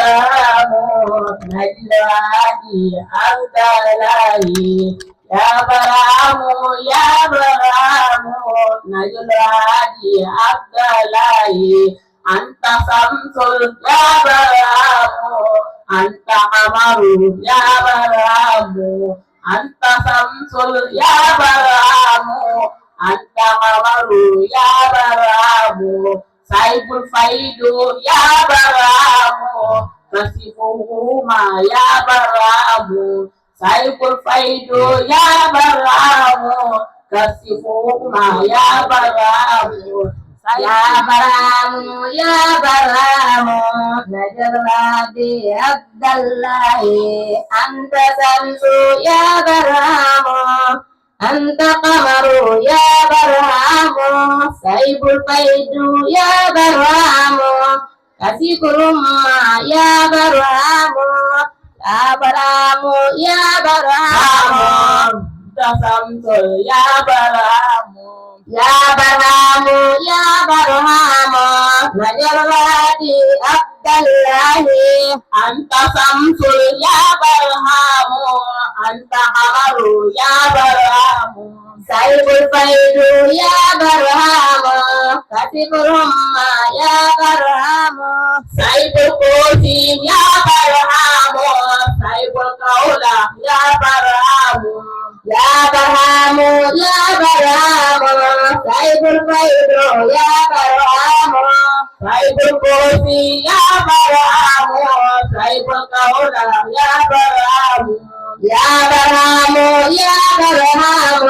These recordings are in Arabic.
برهام نجلاني أبدالي يا برهام يا برهام نجلاني أبدالي أنت شمس يا برهام أنت قمر يا برهام أنت شمس يا برهام أنت قمر يا برهام سيف الفيد يا برهام كشفهما يا برهام سيف الفيد يا برهام كشفهما يا برهام يا برهام يا برهام نجلادي عبد الله أنت شمس يا برهام أنت قمر يا برهام سيف الفيد يا برهام كشف الأمة يا برهام يا برهام يا برهام شمس يا برهام يا برهام يا برهام نجلادي عبد الله أنت شمس يا برهام أنت قمر يا برهام سيف الفيد يا برهام كشف الأمة يا برهام سيف الكوسي يا برهام سيف القولة يا برهام يا برهام يا برهام سيف الفيد يا برهام سيف الكوسي يا برهام سيف القولة يا برهام يا برهام يا برهام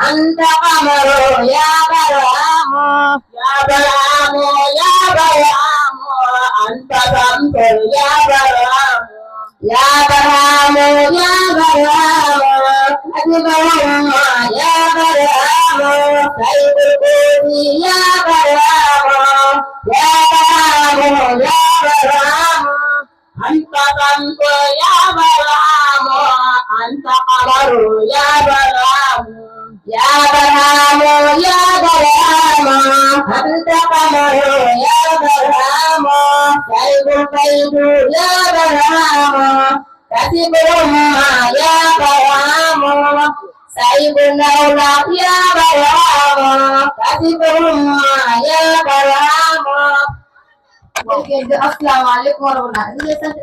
أنت قمر يا برهام يا برهام يا برهام أنت شمس يا برهام يا برهام يا برهام أجبرهم يا برهام سيد الكوفي يا برهام يا برهام يا برهام أنت شمس يا برهام أنت قمر يا برهام يا برهام يا برهام أنت قمر يا برهام سيد الفيد يا برهام كشف الأمة يا برهام سيد الدولة يا برهام كشف الأمة يا برهام. Assalamualaikum warahmatullahi wabarakatuh.